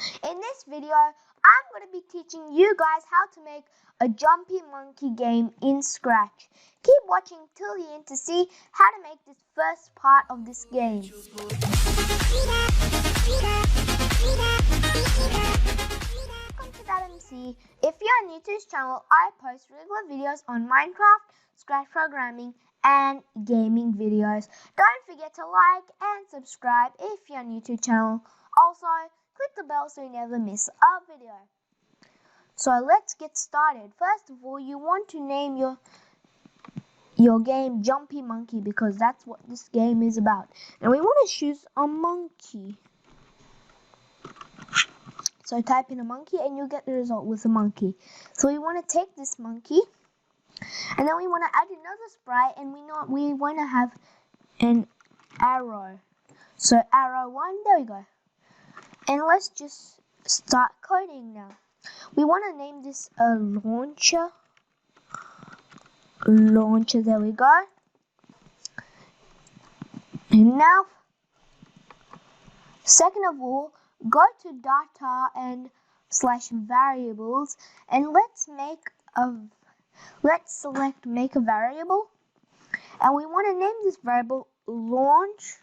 In this video, I'm going to be teaching you guys how to make a Jumpy Monkey game in Scratch. Keep watching till the end to see how to make this first part of this game. Welcome to Dabmc. If you are new to this channel, I post regular videos on Minecraft, Scratch programming, and gaming videos. Don't forget to like and subscribe if you are new to the channel. Also, click the bell so you never miss a video. So let's get started. First of all, you want to name your game Jumpy Monkey because that's what this game is about. And we want to choose a monkey. So type in a monkey and you'll get the result with a monkey. So we want to take this monkey and then we want to add another sprite, and we want to have an arrow. So arrow 1, there we go. And let's just start coding now. We want to name this a launcher. Launcher, there we go. And now, second of all, go to data and /variables, and let's select make a variable, and we want to name this variable launch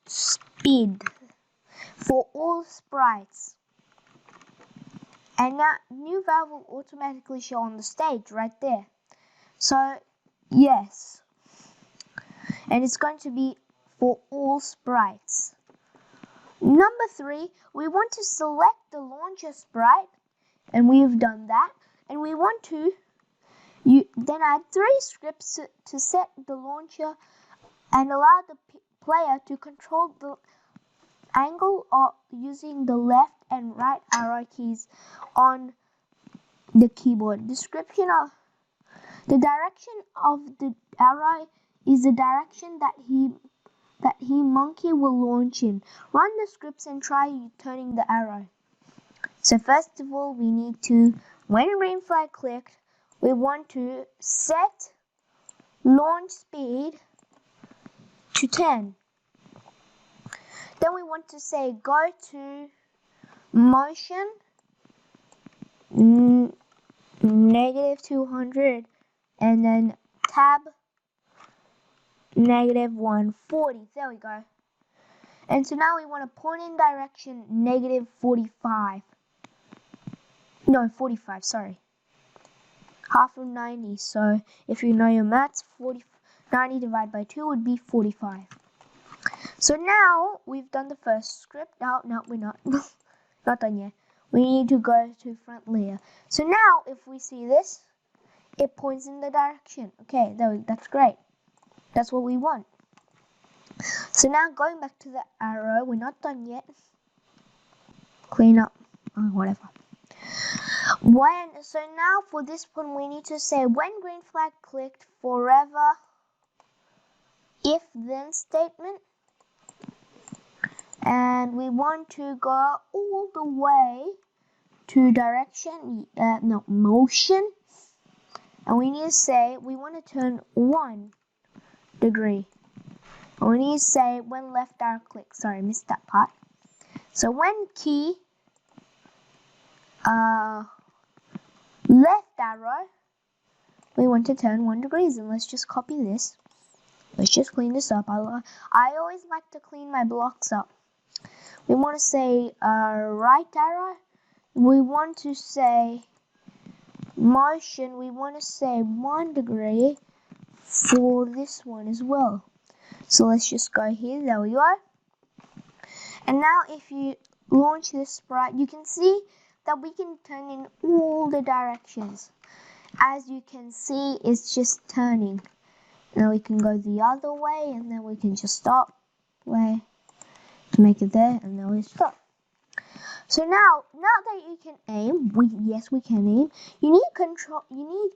speed for all sprites. And that new variable will automatically show on the stage right there. So yes, and it's going to be for all sprites. Number 3, we want to select the launcher sprite, and we've done that. And we want to then add 3 scripts to set the launcher and allow the player to control the angle of using the left and right arrow keys on the keyboard. Description of the direction of the arrow is the direction that monkey will launch in. Run the scripts and try turning the arrow. So first of all, we need to, when green flag clicked, we want to set launch speed to 10. Then we want to say go to motion -200 and then tab -140. There we go. And so now we want to point in direction -45. No, 45, sorry. Half of 90. So if you know your maths, 90 divided by 2 would be 45. So now we've done the first script. No, we're not. Not done yet. We need to go to front layer. So now if we see this, it points in the direction. Okay, that's great. That's what we want. So now going back to the arrow, we're not done yet. Clean up, whatever. So now for this one, we need to say when green flag clicked, forever if then statement. And we want to go all the way to direction, motion. And we need to say, we want to turn 1 degree. And we need to say when left arrow click. Sorry, missed that part. So when key, left arrow, we want to turn 1 degrees. And let's just copy this. Let's just clean this up. I always like to clean my blocks up. We want to say right arrow. We want to say motion. We want to say 1 degree for this one as well. So let's just go here. There we go. And now if you launch this sprite, you can see that we can turn in all the directions. As you can see, it's just turning. Now we can go the other way, and then we can just stop way to make it there, and then we stop. So now that you can aim, yes we can aim. You need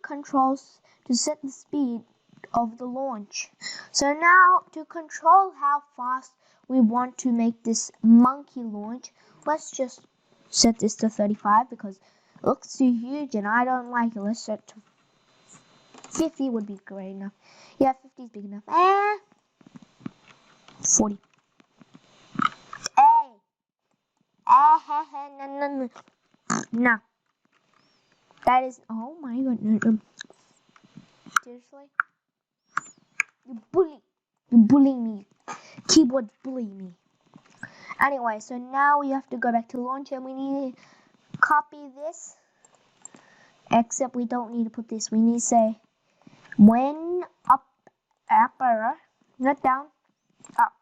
controls to set the speed of the launch. So now to control how fast we want to make this monkey launch, let's just set this to 35 because it looks too huge and I don't like it. Let's set it to 50 would be great enough. Yeah, 50 is big enough. 40. No. That is, oh my god, no. Seriously? You're bullying me. Keyboard bullying me. Anyway, so now we have to go back to launcher and we need to copy this. Except we don't need to put this. We need to say when up arrow, not down, up.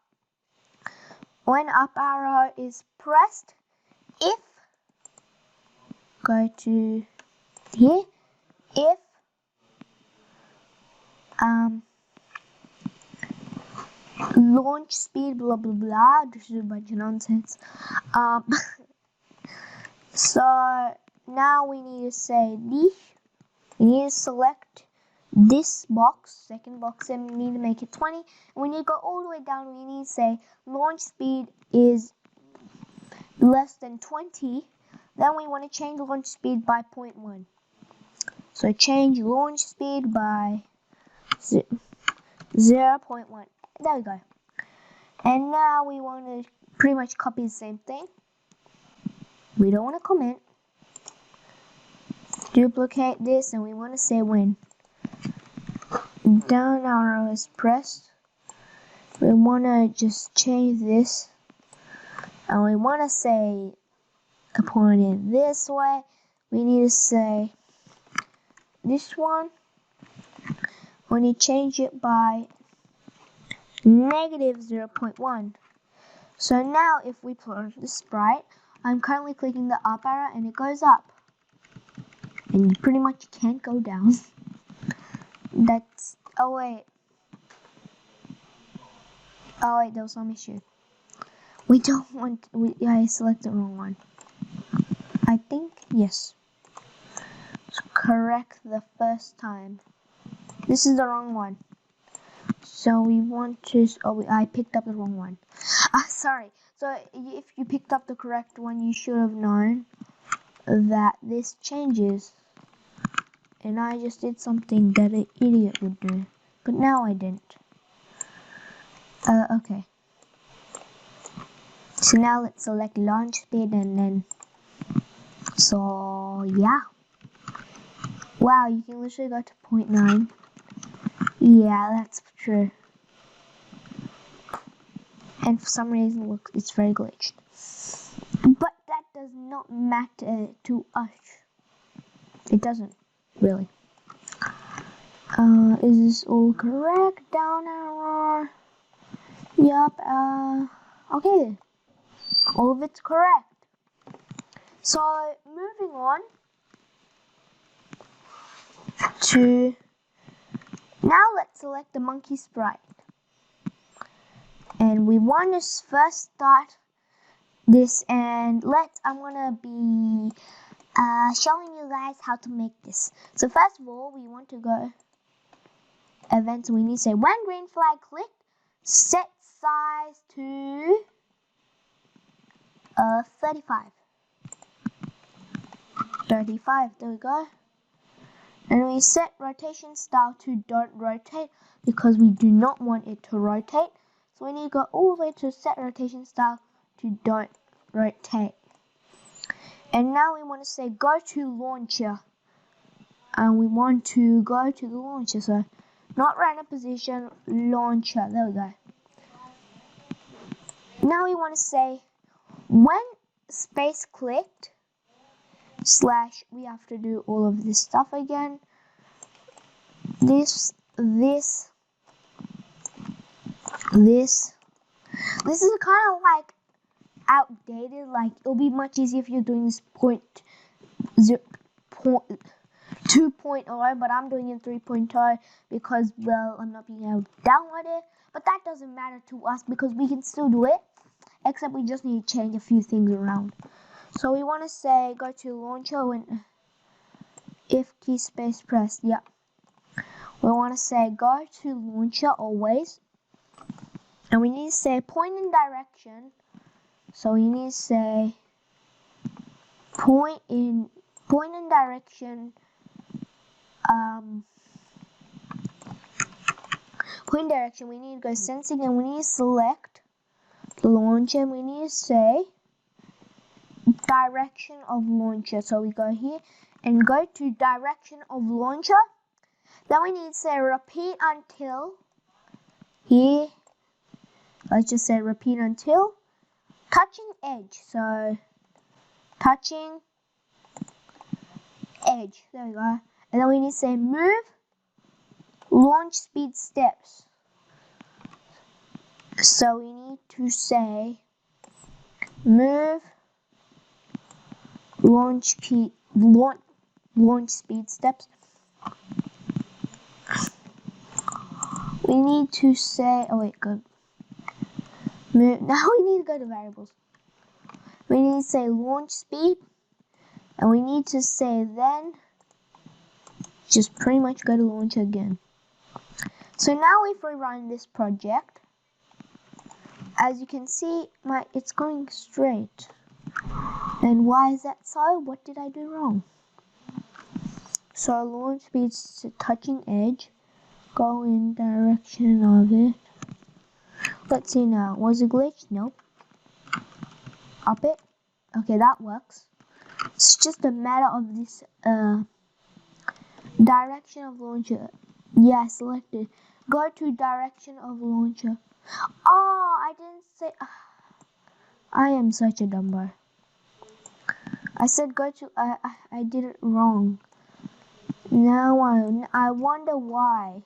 When up arrow is pressed, if, go to here, if launch speed blah blah blah, this is a bunch of nonsense. So now we need to say this. We need to select this box, second box, and we need to make it 20. And we need to go all the way down. We need to say launch speed is less than 20. Then we want to change launch speed by 0.1. So change launch speed by 0.1. There we go. And now we want to pretty much copy the same thing. We don't want to comment. Duplicate this, and we want to say when down arrow is pressed. We want to just change this, and we want to say point it this way. We need to say this one. We need to change it by negative 0.1. So now if we plot the sprite, I'm currently clicking the up arrow and it goes up. And you pretty much can't go down. That's, oh wait, there was some issue. We don't want, I selected the wrong one. I think, yes. So correct the first time. This is the wrong one. So we want to, I picked up the wrong one. Sorry. So if you picked up the correct one, you should have known that this changes. And I just did something that an idiot would do. But now I didn't. Okay. So now let's select launch speed and then, so yeah. Wow, you can literally go to 0.9. Yeah, that's true. And for some reason, look, it's very glitched. But that does not matter to us. It doesn't, really. Is this all correct? Down arrow. Yup, okay. All of it's correct. So, moving on to, now let's select the monkey sprite. And we want to first start this, and I'm gonna be showing you guys how to make this. So first of all, we want to go events. We need to say when green flag clicked, set size to 35. 35, there we go. And we set rotation style to don't rotate because we do not want it to rotate. So we need to go all the way to set rotation style to don't rotate. And now we want to say go to launcher. And we want to go to the launcher. So not random position, launcher. There we go. Now we want to say when space clicked, slash, we have to do all of this stuff again. This is kind of like outdated. Like, it'll be much easier if you're doing this 2.0, but I'm doing it 3.0 because, well, I'm not being able to download it. But that doesn't matter to us because we can still do it, except we just need to change a few things around. So we want to say go to launcher when if key space pressed. Yeah. We want to say go to launcher always. And we need to say point in direction. So we need to say point in direction. Point direction. We need to go sensing and we need to select the launcher and we need to say direction of launcher. So we go here and go to direction of launcher. Then we need to say repeat until here. Let's just say repeat until touching edge. So touching edge. There we go. And then we need to say move launch speed steps. So we need to say move launch speed steps. We need to say, oh wait, go. Move. Now we need to go to variables. We need to say launch speed, and we need to say then just pretty much go to launch again. So now if we run this project, as you can see, it's going straight. And why is that so? What did I do wrong? So launch speed touching edge, go in direction of it. Let's see now. Was it glitched? Nope. Up it. Okay, that works. It's just a matter of this direction of launcher. Yeah, selected. Go to direction of launcher. Oh, I didn't say. I am such a dumb boy. I said go to. I did it wrong. Now I wonder why.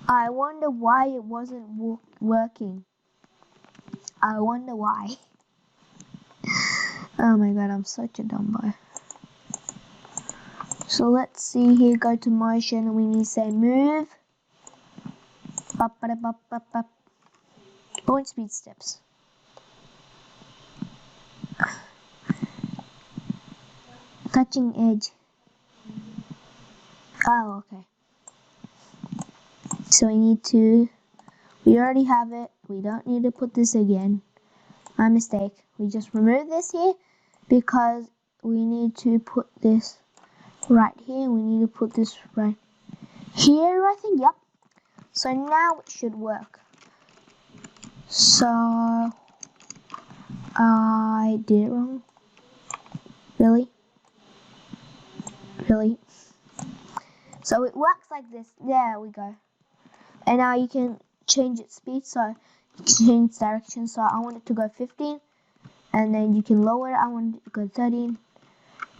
I wonder why it wasn't working. I wonder why. Oh my god, I'm such a dumb boy. So let's see here, go to motion, and we need to say move. Launch speed steps. Touching edge. Oh, okay. So we already have it. We don't need to put this again. My mistake. We just remove this here because we need to put this right here. We need to put this right here, I think. Yep. So now it should work. So I did it wrong. Really? So it works like this. There we go. And now you can change its speed. So you can change its direction. So I want it to go 15. And then you can lower it. I want it to go 13.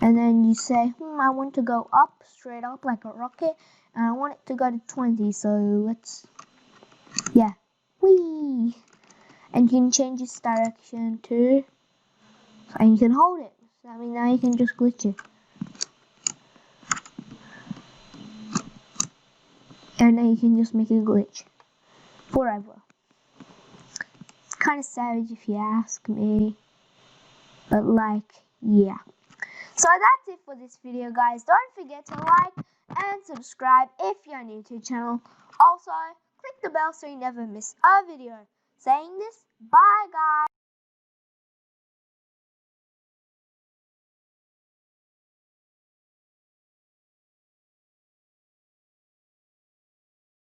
And then you say, I want to go up, straight up like a rocket. And I want it to go to 20. So let's, yeah. Whee! And you can change its direction to, and you can hold it. So I mean, now you can just glitch it. And then you can just make it glitch forever. It's kind of savage if you ask me. But like, yeah. So that's it for this video, guys. Don't forget to like and subscribe if you're new to the channel. Also, click the bell so you never miss a video. Saying this, bye guys.